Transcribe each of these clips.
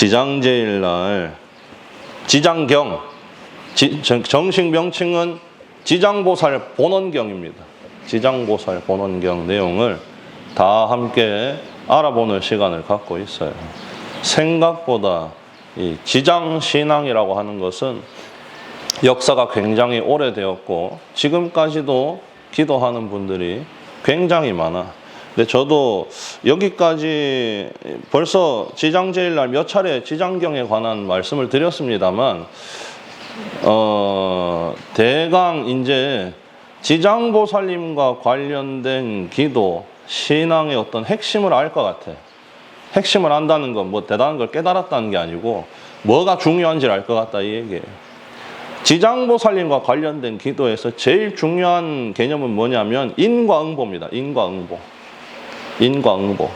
지장제일날 지장경, 정식 명칭은 지장보살 본원경입니다. 지장보살 본원경 내용을 다 함께 알아보는 시간을 갖고 있어요. 생각보다 이 지장신앙이라고 하는 것은 역사가 굉장히 오래되었고 지금까지도 기도하는 분들이 굉장히 많아. 근데 저도 여기까지 벌써 지장제일날 몇 차례 지장경에 관한 말씀을 드렸습니다만 대강 이제 지장보살님과 관련된 기도, 신앙의 어떤 핵심을 알 것 같아. 핵심을 안다는 건 뭐 대단한 걸 깨달았다는 게 아니고 뭐가 중요한지를 알 것 같다 이 얘기예요. 지장보살님과 관련된 기도에서 제일 중요한 개념은 뭐냐면 인과응보입니다. 인과응보. 인과응보.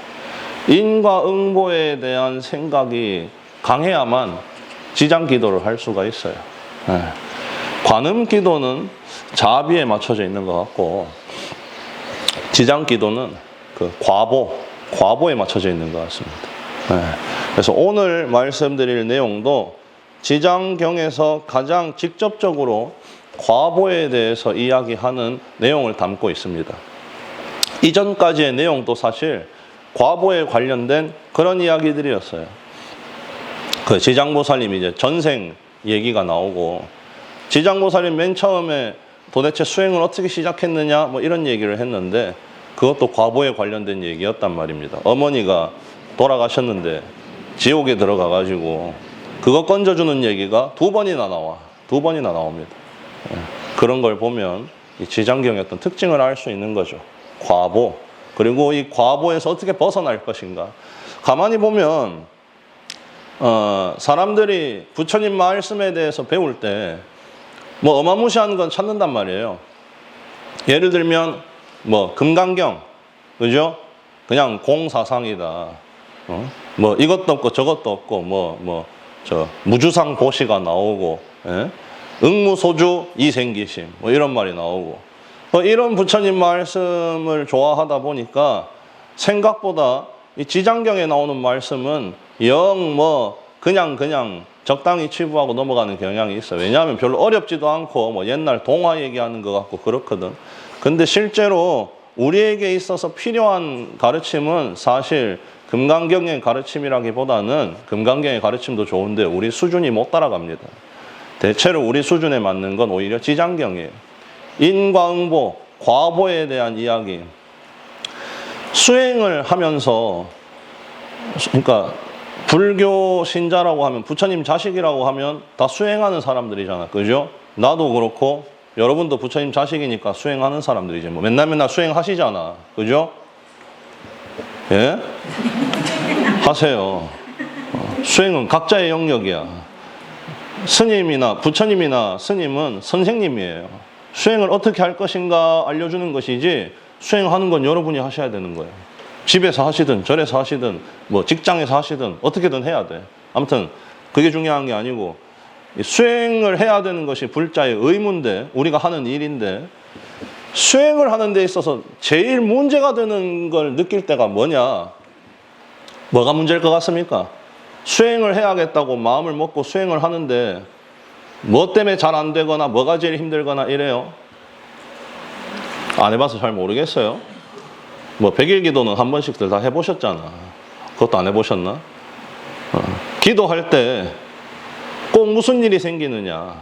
인과응보에 대한 생각이 강해야만 지장기도를 할 수가 있어요. 네. 관음기도는 자비에 맞춰져 있는 것 같고 지장기도는 그 과보에 맞춰져 있는 것 같습니다. 네. 그래서 오늘 말씀드릴 내용도 지장경에서 가장 직접적으로 과보에 대해서 이야기하는 내용을 담고 있습니다. 이전까지의 내용도 사실 과보에 관련된 그런 이야기들이었어요. 그 지장보살님 이제 전생 얘기가 나오고 지장보살님 맨 처음에 도대체 수행을 어떻게 시작했느냐 뭐 이런 얘기를 했는데 그것도 과보에 관련된 얘기였단 말입니다. 어머니가 돌아가셨는데 지옥에 들어가가지고 그거 건져주는 얘기가 두 번이나 나옵니다. 그런 걸 보면 이 지장경의 어떤 특징을 알 수 있는 거죠. 과보. 그리고 이 과보에서 어떻게 벗어날 것인가. 가만히 보면 사람들이 부처님 말씀에 대해서 배울 때 뭐 어마무시한 건 찾는단 말이에요. 예를 들면 뭐 금강경, 그죠? 그냥 공사상이다. 뭐 이것도 없고 저것도 없고 무주상 보시가 나오고, 예? 응무소주 이생기심 뭐 이런 말이 나오고 이런 부처님 말씀을 좋아하다 보니까 생각보다 이 지장경에 나오는 말씀은 그냥 적당히 치부하고 넘어가는 경향이 있어요. 왜냐하면 별로 어렵지도 않고 뭐 옛날 동화 얘기하는 것 같고 그렇거든. 근데 실제로 우리에게 있어서 필요한 가르침은 사실 금강경의 가르침이라기보다는 금강경의 가르침도 좋은데 우리 수준이 못 따라갑니다. 대체로 우리 수준에 맞는 건 오히려 지장경이에요. 인과응보, 과보에 대한 이야기. 수행을 하면서 그러니까 불교 신자라고 하면 부처님 자식이라고 하면 다 수행하는 사람들이잖아. 그죠? 나도 그렇고 여러분도 부처님 자식이니까 수행하는 사람들이지. 뭐 맨날 수행하시잖아. 그죠? 예? 하세요. 수행은 각자의 영역이야. 스님이나 부처님이나 스님은 선생님이에요. 수행을 어떻게 할 것인가 알려주는 것이지 수행하는 건 여러분이 하셔야 되는 거예요. 집에서 하시든 절에서 하시든 뭐 직장에서 하시든 어떻게든 해야 돼. 아무튼 그게 중요한 게 아니고 수행을 해야 되는 것이 불자의 의무인데 우리가 하는 일인데 수행을 하는 데 있어서 제일 문제가 되는 걸 느낄 때가 뭐냐? 뭐가 문제일 것 같습니까? 수행을 해야겠다고 마음을 먹고 수행을 하는데 뭐 때문에 잘 안 되거나 뭐가 제일 힘들거나 이래요? 안 해봐서 잘 모르겠어요. 뭐 100일 기도는 한 번씩들 다 해보셨잖아. 그것도 안 해보셨나? 기도할 때 꼭 무슨 일이 생기느냐?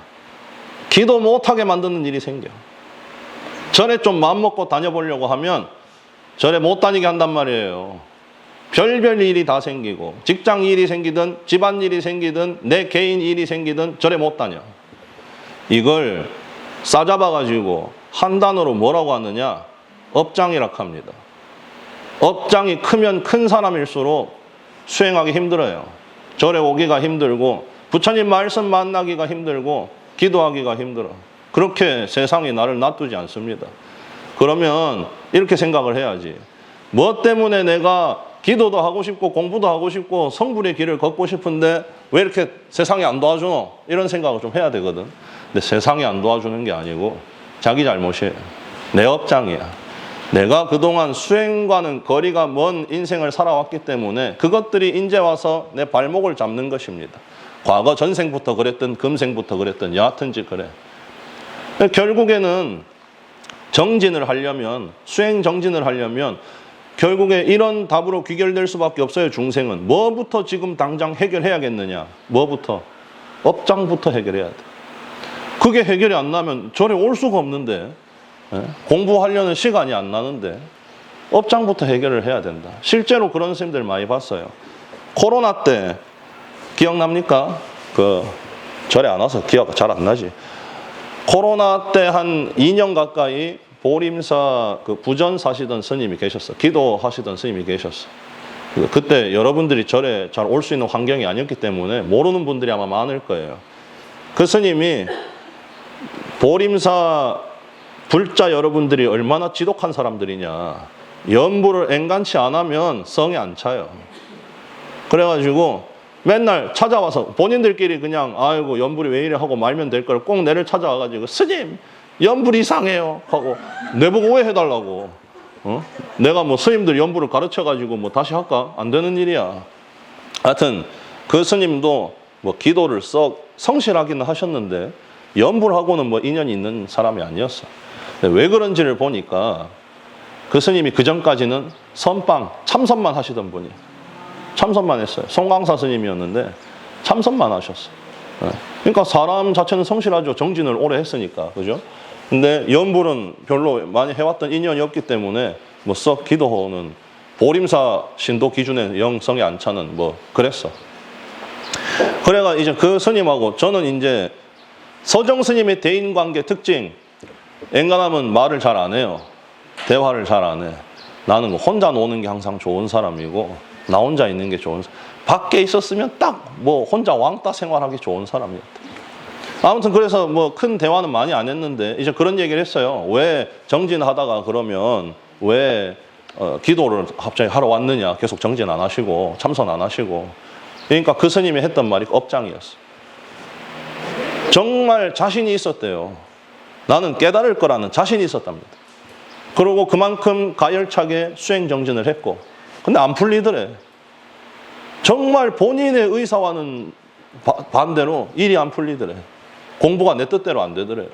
기도 못하게 만드는 일이 생겨. 절에 좀 마음 먹고 다녀보려고 하면 절에 못 다니게 한단 말이에요. 별별 일이 다 생기고 직장 일이 생기든 집안 일이 생기든 내 개인 일이 생기든 절에 못 다녀. 이걸 싸잡아가지고 한 단어로 뭐라고 하느냐? 업장이라고 합니다. 업장이 크면 큰 사람일수록 수행하기 힘들어요. 절에 오기가 힘들고 부처님 말씀 만나기가 힘들고 기도하기가 힘들어. 그렇게 세상이 나를 놔두지 않습니다. 그러면 이렇게 생각을 해야지. 뭐 때문에 내가 기도도 하고 싶고 공부도 하고 싶고 성불의 길을 걷고 싶은데 왜 이렇게 세상이 안 도와주노? 이런 생각을 좀 해야 되거든. 근데 세상이 안 도와주는 게 아니고 자기 잘못이에요. 내 업장이야. 내가 그동안 수행과는 거리가 먼 인생을 살아왔기 때문에 그것들이 이제 와서 내 발목을 잡는 것입니다. 과거 전생부터 그랬든 금생부터 그랬든 여하튼지 그래. 결국에는 정진을 하려면, 수행 정진을 하려면 결국에 이런 답으로 귀결될 수밖에 없어요. 중생은 뭐부터 지금 당장 해결해야겠느냐? 뭐부터? 업장부터 해결해야 돼. 그게 해결이 안 나면 절에 올 수가 없는데, 공부하려는 시간이 안 나는데 업장부터 해결을 해야 된다. 실제로 그런 선생님들 많이 봤어요. 코로나 때 기억납니까? 절에 안 와서 기억 잘 안 나지. 코로나 때 한 2년 가까이 보림사 부전 사시던 스님이 계셨어. 기도하시던 스님이 계셨어. 그때 여러분들이 절에 잘 올 수 있는 환경이 아니었기 때문에 모르는 분들이 아마 많을 거예요. 그 스님이 보림사 불자 여러분들이 얼마나 지독한 사람들이냐. 연부를 앵간치 안 하면 성에 안 차요. 그래가지고 맨날 찾아와서 본인들끼리 그냥 아이고 연불이 왜 이래 하고 말면 될 걸 꼭 내를 찾아와가지고 스님 연불이 이상해요 하고 내보고 오해해달라고. 내가 뭐 스님들 연불을 가르쳐가지고 뭐 다시 할까? 안 되는 일이야. 하여튼 그 스님도 뭐 기도를 썩 성실하기는 하셨는데 연불하고는 뭐 인연이 있는 사람이 아니었어. 왜 그런지를 보니까 그 스님이 그 전까지는 선빵 참선만 하시던 분이 참선만 했어요. 송광사 스님이었는데 참선만 하셨어. 그러니까 사람 자체는 성실하죠. 정진을 오래 했으니까. 그죠? 근데 연불은 별로 많이 해왔던 인연이 없기 때문에 뭐 썩 기도는 보림사 신도 기준에 영성이 안 차는 뭐 그랬어. 그래가 이제 그 스님하고 저는 이제 서정 스님의 대인관계 특징, 앵간하면 말을 잘 안 해요. 대화를 잘 안 해. 나는 뭐 혼자 노는 게 항상 좋은 사람이고 나 혼자 있는 게 좋은 사람. 밖에 있었으면 딱 뭐 혼자 왕따 생활하기 좋은 사람이었다. 아무튼 그래서 뭐 큰 대화는 많이 안 했는데 이제 그런 얘기를 했어요. 왜 정진하다가 그러면 왜 기도를 갑자기 하러 왔느냐. 계속 정진 안 하시고 참선 안 하시고. 그러니까 그 스님이 했던 말이 업장이었어. 정말 자신이 있었대요. 나는 깨달을 거라는 자신이 있었답니다. 그리고 그만큼 가열차게 수행 정진을 했고 근데 안 풀리더래. 정말 본인의 의사와는 반대로 일이 안 풀리더래. 공부가 내 뜻대로 안 되더래.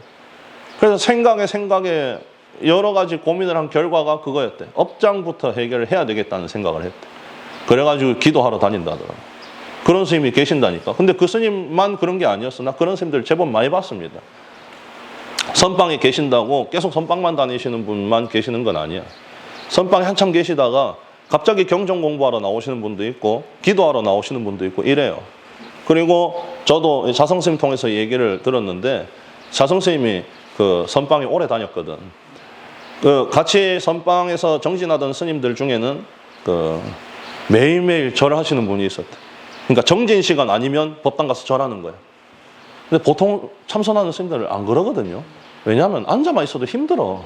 그래서 생각에 여러 가지 고민을 한 결과가 그거였대. 업장부터 해결을 해야 되겠다는 생각을 했대. 그래가지고 기도하러 다닌다더라. 그런 스님이 계신다니까. 근데 그 스님만 그런 게 아니었어. 나 그런 스님들 제법 많이 봤습니다. 선방에 계신다고 계속 선방만 다니시는 분만 계시는 건 아니야. 선방에 한참 계시다가 갑자기 경전 공부하러 나오시는 분도 있고 기도하러 나오시는 분도 있고 이래요. 그리고 저도 자성스님 통해서 얘기를 들었는데 자성스님이 그 선방에 오래 다녔거든. 그 같이 선방에서 정진하던 스님들 중에는 그 매일매일 절하시는 분이 있었대. 그러니까 정진 시간 아니면 법당 가서 절하는 거야. 근데 보통 참선하는 스님들은 안 그러거든요. 왜냐하면 앉아만 있어도 힘들어.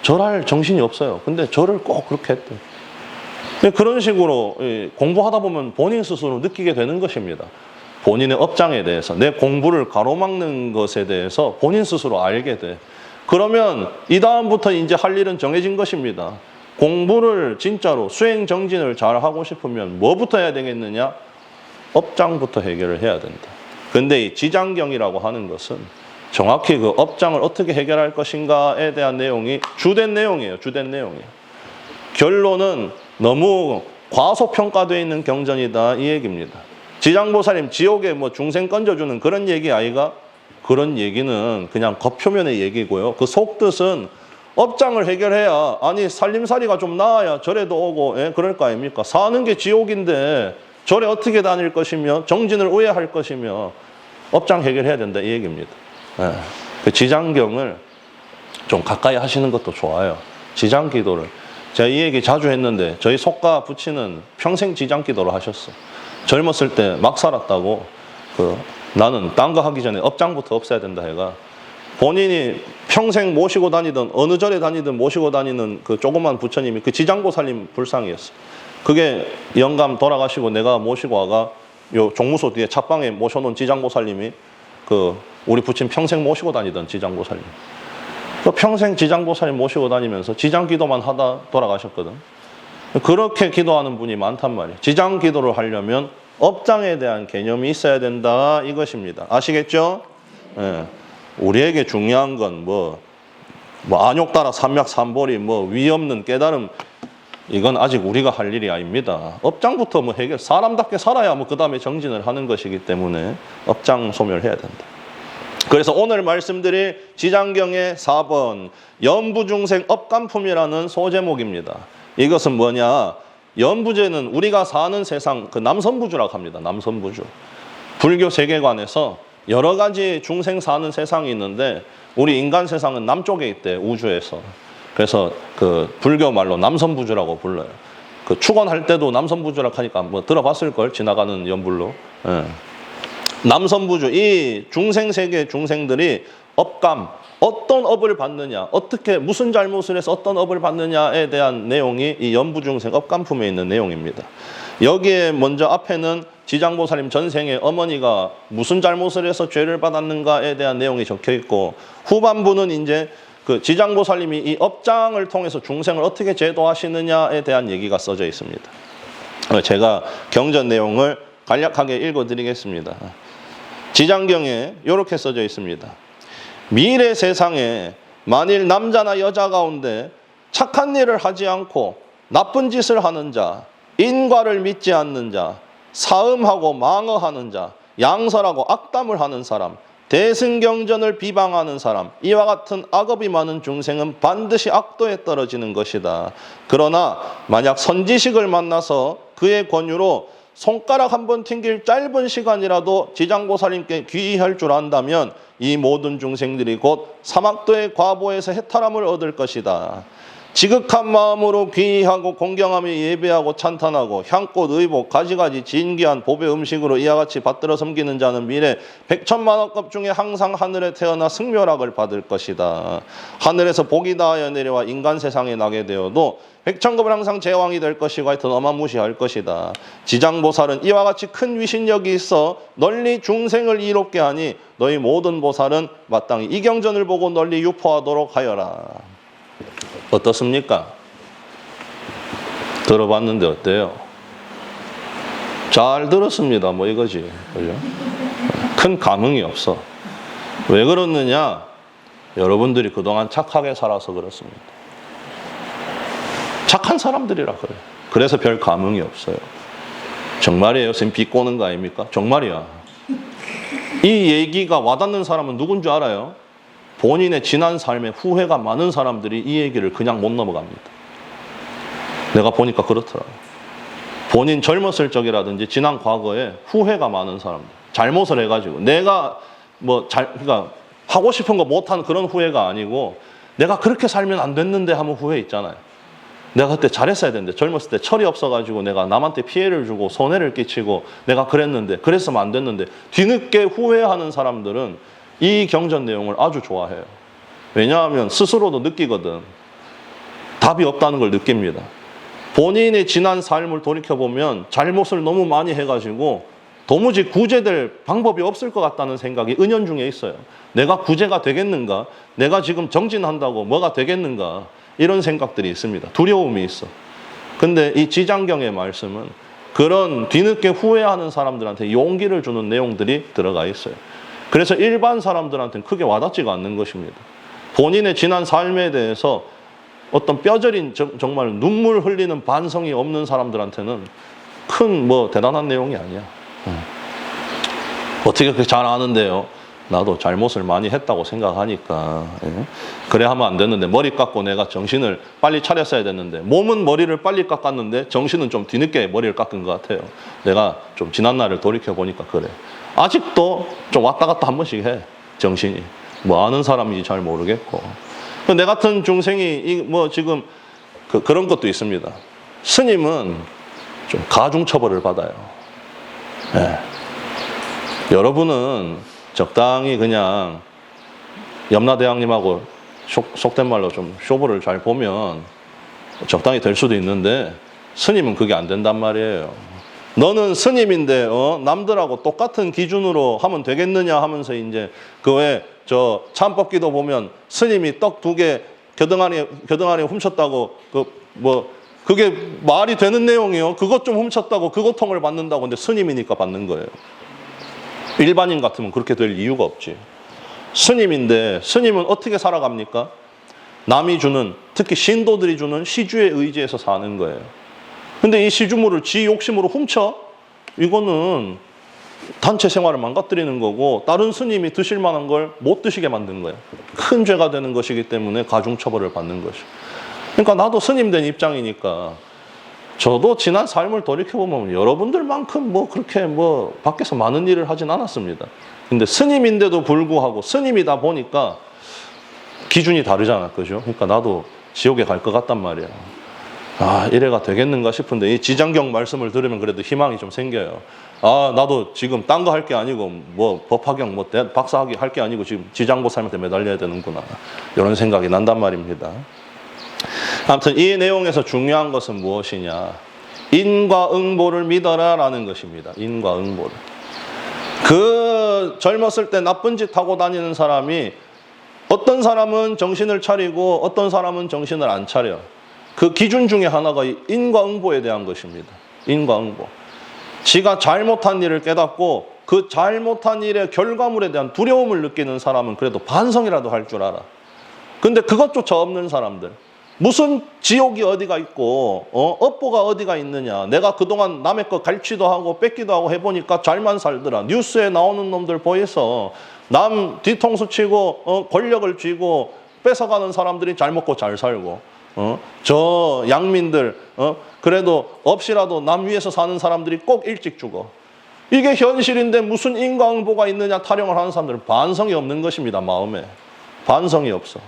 절할 정신이 없어요. 근데 절을 꼭 그렇게 했대. 그런 식으로 공부하다 보면 본인 스스로 느끼게 되는 것입니다. 본인의 업장에 대해서, 내 공부를 가로막는 것에 대해서 본인 스스로 알게 돼. 그러면 이 다음부터 이제 할 일은 정해진 것입니다. 공부를 진짜로 수행 정진을 잘 하고 싶으면 뭐부터 해야 되겠느냐? 업장부터 해결을 해야 된다. 근데 이 지장경이라고 하는 것은 정확히 그 업장을 어떻게 해결할 것인가에 대한 내용이 주된 내용이에요. 주된 내용이에요. 결론은 너무 과소평가되어 있는 경전이다 이 얘기입니다. 지장보살님 지옥에 뭐 중생 건져주는 그런 얘기 아이가? 그런 얘기는 그냥 겉표면의 얘기고요. 그 속뜻은 업장을 해결해야 아니 살림살이가 좀 나아야 절에도 오고 그럴 거 아닙니까? 사는 게 지옥인데 절에 어떻게 다닐 것이며 정진을 우회할 것이며 업장 해결해야 된다 이 얘기입니다. 그 지장경을 좀 가까이 하시는 것도 좋아요. 지장기도를 제가 이 얘기 자주 했는데 저희 속가 부치는 평생 지장기도를 하셨어. 젊었을 때 막 살았다고 나는 딴 거 하기 전에 업장부터 없애야 된다 해가 본인이 평생 모시고 다니던 어느 절에 다니든 모시고 다니는 그 조그만 부처님이 그 지장보살님 불상이었어. 그게 영감 돌아가시고 내가 모시고 와가 요 종무소 뒤에 찻방에 모셔놓은 지장보살님이 그 우리 부친 평생 모시고 다니던 지장보살님. 또 평생 지장보살님 모시고 다니면서 지장기도만 하다 돌아가셨거든. 그렇게 기도하는 분이 많단 말이에요. 지장기도를 하려면 업장에 대한 개념이 있어야 된다 이것입니다. 아시겠죠? 예. 우리에게 중요한 건 뭐 안욕따라 삼맥삼보리 위 없는 깨달음, 이건 아직 우리가 할 일이 아닙니다. 업장부터 해결, 사람답게 살아야 그 다음에 정진을 하는 것이기 때문에 업장 소멸해야 된다. 그래서 오늘 말씀드릴 지장경의 4번 연부중생 업간품이라는 소제목입니다. 이것은 뭐냐? 연부제는 우리가 사는 세상, 남선부주라고 합니다. 남선부주. 불교 세계관에서 여러 가지 중생 사는 세상이 있는데 우리 인간 세상은 남쪽에 있대, 우주에서. 그래서 불교 말로 남선부주라고 불러요. 축원할 때도 남선부주라고 하니까 들어봤을걸, 지나가는 연불로. 예. 남선부주, 이 중생 세계 중생들이 업감, 어떤 업을 받느냐, 어떻게 무슨 잘못을 해서 어떤 업을 받느냐에 대한 내용이 이 연부중생 업감품에 있는 내용입니다. 여기에 먼저 앞에는 지장보살님 전생에 어머니가 무슨 잘못을 해서 죄를 받았는가에 대한 내용이 적혀 있고, 후반부는 이제 지장보살님이 이 업장을 통해서 중생을 어떻게 제도하시느냐에 대한 얘기가 써져 있습니다. 제가 경전 내용을 간략하게 읽어드리겠습니다. 지장경에 이렇게 써져 있습니다. 미래 세상에 만일 남자나 여자 가운데 착한 일을 하지 않고 나쁜 짓을 하는 자, 인과를 믿지 않는 자, 사음하고 망어하는 자, 양설하고 악담을 하는 사람, 대승경전을 비방하는 사람, 이와 같은 악업이 많은 중생은 반드시 악도에 떨어지는 것이다. 그러나 만약 선지식을 만나서 그의 권유로 손가락 한 번 튕길 짧은 시간이라도 지장보살님께 귀의할 줄 안다면 이 모든 중생들이 곧 사막도의 과보에서 해탈함을 얻을 것이다. 지극한 마음으로 귀의하고 공경하며 예배하고 찬탄하고 향꽃, 의복, 가지가지 진귀한 보배 음식으로 이와 같이 받들어 섬기는 자는 미래 백천만억급 중에 항상 하늘에 태어나 승묘락을 받을 것이다. 하늘에서 복이 다하여 내려와 인간 세상에 나게 되어도 백천급을 항상 제왕이 될 것이고 하여튼 어마무시할 것이다. 지장보살은 이와 같이 큰 위신력이 있어 널리 중생을 이롭게 하니 너희 모든 보살은 마땅히 이 경전을 보고 널리 유포하도록 하여라. 어떻습니까? 들어봤는데 어때요? 잘 들었습니다. 이거지. 그죠? 큰 감흥이 없어. 왜 그렇느냐? 여러분들이 그동안 착하게 살아서 그렇습니다. 착한 사람들이라 그래요. 그래서 별 감흥이 없어요. 정말이에요? 선생님 비꼬는 거 아닙니까? 정말이야. 이 얘기가 와닿는 사람은 누군 줄 알아요? 본인의 지난 삶에 후회가 많은 사람들이 이 얘기를 그냥 못 넘어갑니다. 내가 보니까 그렇더라고요. 본인 젊었을 적이라든지 지난 과거에 후회가 많은 사람들, 잘못을 해가지고 내가 그러니까 하고 싶은 거 못한 그런 후회가 아니고 내가 그렇게 살면 안 됐는데 하면 후회 있잖아요. 내가 그때 잘했어야 되는데 젊었을 때 철이 없어가지고 내가 남한테 피해를 주고 손해를 끼치고 내가 그랬는데 그랬으면 안 됐는데 뒤늦게 후회하는 사람들은 이 경전 내용을 아주 좋아해요. 왜냐하면 스스로도 느끼거든. 답이 없다는 걸 느낍니다. 본인의 지난 삶을 돌이켜보면 잘못을 너무 많이 해가지고 도무지 구제될 방법이 없을 것 같다는 생각이 은연중에 있어요. 내가 구제가 되겠는가? 내가 지금 정진한다고 뭐가 되겠는가? 이런 생각들이 있습니다. 두려움이 있어. 근데 이 지장경의 말씀은 그런 뒤늦게 후회하는 사람들한테 용기를 주는 내용들이 들어가 있어요. 그래서 일반 사람들한테는 크게 와닿지가 않는 것입니다. 본인의 지난 삶에 대해서 어떤 뼈저린 정말 눈물 흘리는 반성이 없는 사람들한테는 큰 대단한 내용이 아니야. 어떻게 그렇게 잘 아는데요? 나도 잘못을 많이 했다고 생각하니까. 그래 하면 안 되는데 머리 깎고 내가 정신을 빨리 차렸어야 됐는데 몸은 머리를 빨리 깎았는데 정신은 좀 뒤늦게 머리를 깎은 것 같아요. 내가 좀 지난 날을 돌이켜보니까 그래. 아직도 좀 왔다 갔다 한 번씩 해. 정신이. 아는 사람인지 잘 모르겠고. 내 같은 중생이 지금 그런 것도 있습니다. 스님은 좀 가중처벌을 받아요. 네. 여러분은 적당히 그냥 염라대왕님하고 속된 말로 좀 쇼부를 잘 보면 적당히 될 수도 있는데 스님은 그게 안 된단 말이에요. 너는 스님인데 남들하고 똑같은 기준으로 하면 되겠느냐 하면서 이제 그 외에 저 참법기도 보면 스님이 떡 2개 겨드랑이에 훔쳤다고 그게 말이 되는 내용이요. 그것 좀 훔쳤다고 그 고통을 받는다고. 근데 스님이니까 받는 거예요. 일반인 같으면 그렇게 될 이유가 없지. 스님인데 스님은 어떻게 살아갑니까? 남이 주는, 특히 신도들이 주는 시주에 의지해서 사는 거예요. 근데 이 시주물을 지 욕심으로 훔쳐? 이거는 단체 생활을 망가뜨리는 거고 다른 스님이 드실 만한 걸 못 드시게 만든 거예요. 큰 죄가 되는 것이기 때문에 가중처벌을 받는 것이죠. 그러니까 나도 스님 된 입장이니까 저도 지난 삶을 돌이켜보면 여러분들만큼 그렇게 밖에서 많은 일을 하진 않았습니다. 근데 스님인데도 불구하고 스님이다 보니까 기준이 다르잖아. 그죠? 그러니까 나도 지옥에 갈 것 같단 말이야. 이래가 되겠는가 싶은데 이 지장경 말씀을 들으면 그래도 희망이 좀 생겨요. 나도 지금 딴 거 할 게 아니고 법학경 박사학위 할 게 아니고 지금 지장보살한테 매달려야 되는구나. 이런 생각이 난단 말입니다. 아무튼 이 내용에서 중요한 것은 무엇이냐? 인과응보를 믿어라 라는 것입니다. 인과응보를. 그 젊었을 때 나쁜 짓 하고 다니는 사람이 어떤 사람은 정신을 차리고 어떤 사람은 정신을 안 차려. 그 기준 중에 하나가 인과응보에 대한 것입니다. 인과응보. 지가 잘못한 일을 깨닫고 그 잘못한 일의 결과물에 대한 두려움을 느끼는 사람은 그래도 반성이라도 할 줄 알아. 근데 그것조차 없는 사람들. 무슨 지옥이 어디가 있고 업보가 어디가 있느냐. 내가 그동안 남의 거 갈취도 하고 뺏기도 하고 해보니까 잘만 살더라. 뉴스에 나오는 놈들 보여서 남 뒤통수 치고 권력을 쥐고 뺏어가는 사람들이 잘 먹고 잘 살고 저 양민들 그래도 없이라도 남 위에서 사는 사람들이 꼭 일찍 죽어. 이게 현실인데 무슨 인과응보가 있느냐. 타령을 하는 사람들은 반성이 없는 것입니다. 마음에 반성이 없어.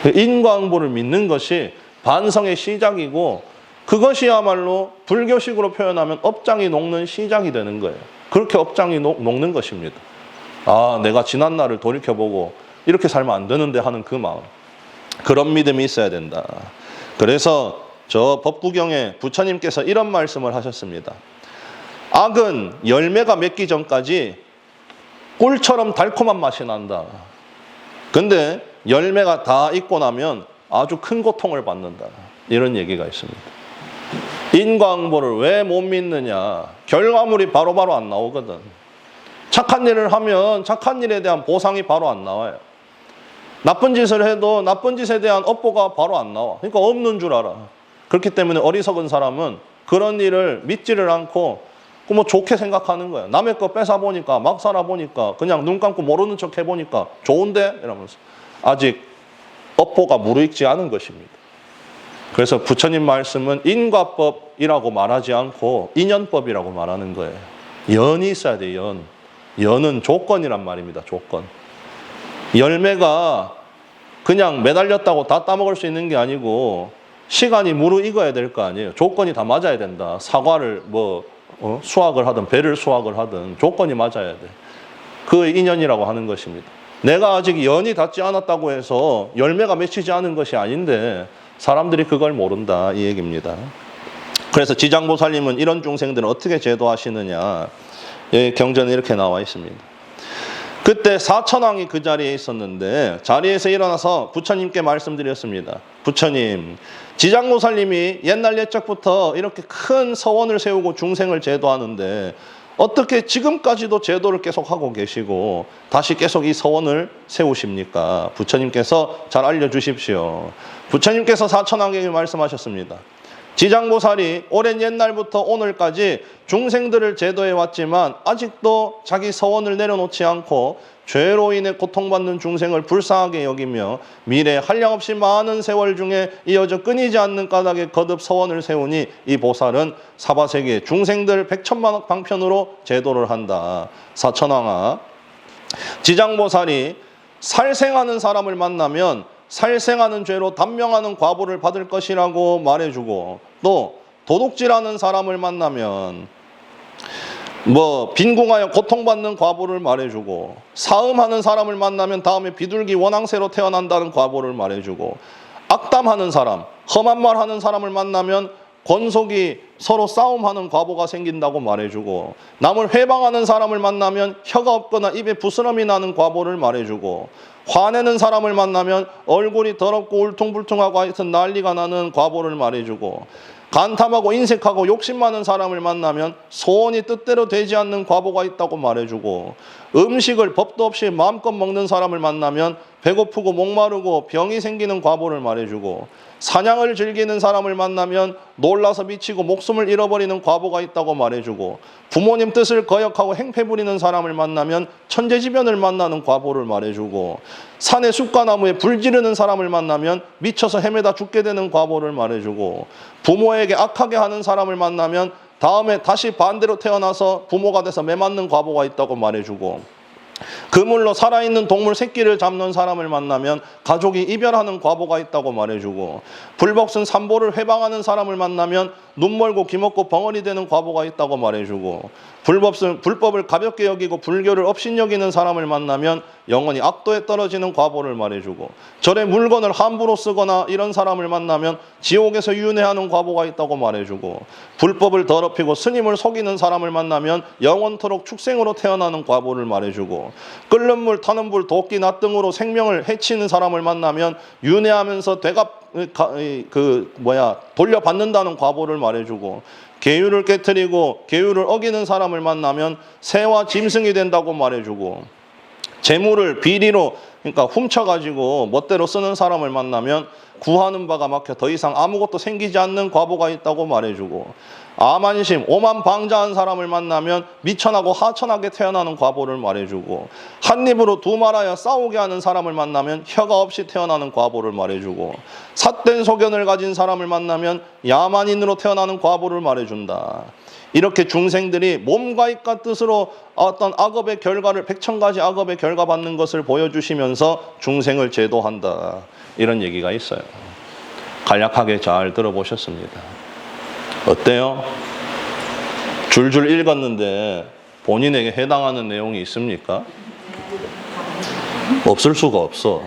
인과응보를 믿는 것이 반성의 시작이고 그것이야말로 불교식으로 표현하면 업장이 녹는 시작이 되는 거예요. 그렇게 업장이 녹는 것입니다. 내가 지난 날을 돌이켜보고 이렇게 살면 안 되는데 하는 그 마음. 그런 믿음이 있어야 된다. 그래서 저 법구경에 부처님께서 이런 말씀을 하셨습니다. 악은 열매가 맺기 전까지 꿀처럼 달콤한 맛이 난다. 근데 열매가 다 익고 나면 아주 큰 고통을 받는다. 이런 얘기가 있습니다. 인과응보를 왜 못 믿느냐. 결과물이 바로바로 안 나오거든. 착한 일을 하면 착한 일에 대한 보상이 바로 안 나와요. 나쁜 짓을 해도 나쁜 짓에 대한 업보가 바로 안 나와. 그러니까 없는 줄 알아. 그렇기 때문에 어리석은 사람은 그런 일을 믿지를 않고 좋게 생각하는 거야. 남의 거 뺏어보니까 막 살아보니까 그냥 눈 감고 모르는 척 해보니까 좋은데? 이러면서. 아직 업보가 무르익지 않은 것입니다. 그래서 부처님 말씀은 인과법이라고 말하지 않고 인연법이라고 말하는 거예요. 연이 있어야 돼. 연은 조건이란 말입니다. 조건. 열매가 그냥 매달렸다고 다 따먹을 수 있는 게 아니고 시간이 무르익어야 될 거 아니에요. 조건이 다 맞아야 된다. 사과를 수확을 하든 배를 수확을 하든 조건이 맞아야 돼. 그 인연이라고 하는 것입니다. 내가 아직 연이 닿지 않았다고 해서 열매가 맺히지 않은 것이 아닌데 사람들이 그걸 모른다 이 얘기입니다. 그래서 지장보살님은 이런 중생들은 어떻게 제도하시느냐. 경전에 이렇게 나와 있습니다. 그때 사천왕이 그 자리에 있었는데 자리에서 일어나서 부처님께 말씀드렸습니다. 부처님, 지장보살님이 옛날 옛적부터 이렇게 큰 서원을 세우고 중생을 제도하는데 어떻게 지금까지도 제도를 계속하고 계시고 다시 계속 이 서원을 세우십니까? 부처님께서 잘 알려주십시오. 부처님께서 사천왕에게 말씀하셨습니다. 지장보살이 오랜 옛날부터 오늘까지 중생들을 제도해 왔지만 아직도 자기 서원을 내려놓지 않고 죄로 인해 고통받는 중생을 불쌍하게 여기며 미래 한량없이 많은 세월 중에 이어져 끊이지 않는 까닭에 거듭 서원을 세우니 이 보살은 사바세계 중생들 백천만억 방편으로 제도를 한다. 사천왕아, 지장보살이 살생하는 사람을 만나면 살생하는 죄로 단명하는 과보를 받을 것이라고 말해주고 또 도둑질하는 사람을 만나면 빈궁하여 고통받는 과보를 말해주고 사음하는 사람을 만나면 다음에 비둘기 원앙새로 태어난다는 과보를 말해주고 악담하는 사람, 험한 말 하는 사람을 만나면 권속이 서로 싸움하는 과보가 생긴다고 말해주고, 남을 회방하는 사람을 만나면 혀가 없거나 입에 부스럼이 나는 과보를 말해주고, 화내는 사람을 만나면 얼굴이 더럽고 울퉁불퉁하고 하여튼 난리가 나는 과보를 말해주고, 간탐하고 인색하고 욕심 많은 사람을 만나면 소원이 뜻대로 되지 않는 과보가 있다고 말해주고, 음식을 법도 없이 마음껏 먹는 사람을 만나면 배고프고 목마르고 병이 생기는 과보를 말해주고, 사냥을 즐기는 사람을 만나면 놀라서 미치고 목숨을 잃어버리는 과보가 있다고 말해주고, 부모님 뜻을 거역하고 행패 부리는 사람을 만나면 천재지변을 만나는 과보를 말해주고, 산의 숲과나무에 불 지르는 사람을 만나면 미쳐서 헤매다 죽게 되는 과보를 말해주고, 부모에게 악하게 하는 사람을 만나면 다음에 다시 반대로 태어나서 부모가 돼서 매맞는 과보가 있다고 말해주고, 그물로 살아있는 동물 새끼를 잡는 사람을 만나면 가족이 이별하는 과보가 있다고 말해주고, 불법순 산보를 회방하는 사람을 만나면 눈 멀고 귀 먹고 벙어리 되는 과보가 있다고 말해주고, 불법을 가볍게 여기고 불교를 업신여기는 사람을 만나면 영원히 악도에 떨어지는 과보를 말해주고, 절의 물건을 함부로 쓰거나 이런 사람을 만나면 지옥에서 윤회하는 과보가 있다고 말해주고, 불법을 더럽히고 스님을 속이는 사람을 만나면 영원토록 축생으로 태어나는 과보를 말해주고, 끓는 물 타는 불 도끼 낫 등으로 생명을 해치는 사람을 만나면 윤회하면서 돌려받는다는 과보를 말해주고, 계율을 깨트리고 계율을 어기는 사람을 만나면 새와 짐승이 된다고 말해주고, 재물을 비리로 그러니까 훔쳐가지고 멋대로 쓰는 사람을 만나면 구하는 바가 막혀 더 이상 아무것도 생기지 않는 과보가 있다고 말해주고, 암안심, 오만방자한 사람을 만나면 미천하고 하천하게 태어나는 과보를 말해주고, 한 입으로 두 말하여 싸우게 하는 사람을 만나면 혀가 없이 태어나는 과보를 말해주고, 삿된 소견을 가진 사람을 만나면 야만인으로 태어나는 과보를 말해준다. 이렇게 중생들이 몸과 입과 뜻으로 어떤 악업의 결과를 백천가지 악업의 결과 받는 것을 보여주시면서 중생을 제도한다. 이런 얘기가 있어요. 간략하게 잘 들어보셨습니다. 어때요? 줄줄 읽었는데 본인에게 해당하는 내용이 있습니까? 없을 수가 없어.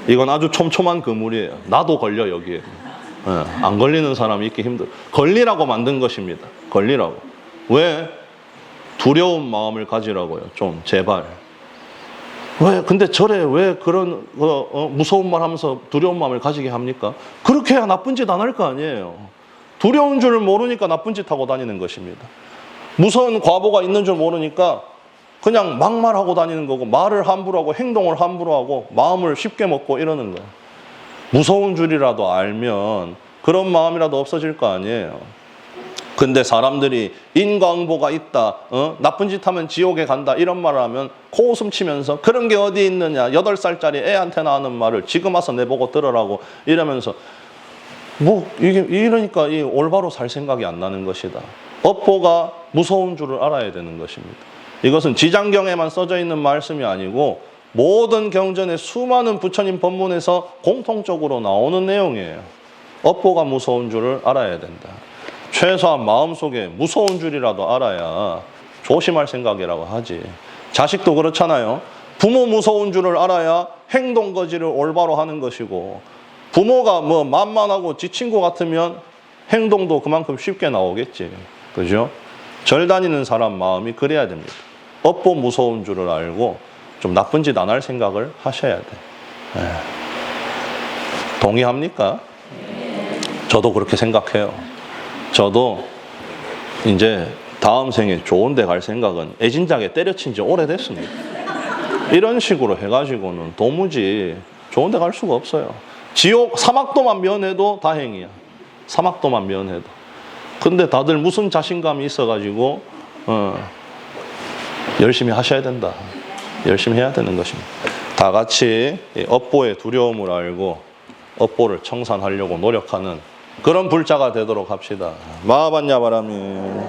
이건 아주 촘촘한 그물이에요. 나도 걸려 여기에. 안 걸리는 사람이 있기 힘들어. 걸리라고 만든 것입니다. 걸리라고. 왜? 두려운 마음을 가지라고요. 좀 제발. 왜? 근데 절에 왜 그런 무서운 말 하면서 두려운 마음을 가지게 합니까? 그렇게 해야 나쁜 짓 안 할 거 아니에요. 두려운 줄 모르니까 나쁜 짓 하고 다니는 것입니다. 무서운 과보가 있는 줄 모르니까 그냥 막말하고 다니는 거고, 말을 함부로 하고 행동을 함부로 하고 마음을 쉽게 먹고 이러는 거예요. 무서운 줄이라도 알면 그런 마음이라도 없어질 거 아니에요. 근데 사람들이 인과응보가 있다, 나쁜 짓 하면 지옥에 간다 이런 말을 하면 코웃음 치면서 그런 게 어디 있느냐, 8살짜리 애한테나 하는 말을 지금 와서 내보고 들으라고 이러면서 이러니까 이 올바로 살 생각이 안 나는 것이다. 업보가 무서운 줄을 알아야 되는 것입니다. 이것은 지장경에만 써져 있는 말씀이 아니고 모든 경전의 수많은 부처님 법문에서 공통적으로 나오는 내용이에요. 업보가 무서운 줄을 알아야 된다. 최소한 마음속에 무서운 줄이라도 알아야 조심할 생각이라고 하지. 자식도 그렇잖아요. 부모 무서운 줄을 알아야 행동거지를 올바로 하는 것이고, 부모가 만만하고 지 친구 같으면 행동도 그만큼 쉽게 나오겠지. 그죠? 절 다니는 사람 마음이 그래야 됩니다. 업보 무서운 줄을 알고 좀 나쁜 짓 안 할 생각을 하셔야 돼. 동의합니까? 저도 그렇게 생각해요. 저도 이제 다음 생에 좋은 데 갈 생각은 애진작에 때려친 지 오래됐습니다. 이런 식으로 해가지고는 도무지 좋은 데 갈 수가 없어요. 지옥, 사막도만 면해도 다행이야. 사막도만 면해도. 근데 다들 무슨 자신감이 있어가지고 열심히 하셔야 된다. 열심히 해야 되는 것입니다. 다 같이 업보의 두려움을 알고 업보를 청산하려고 노력하는 그런 불자가 되도록 합시다. 마하반야바라미. 네.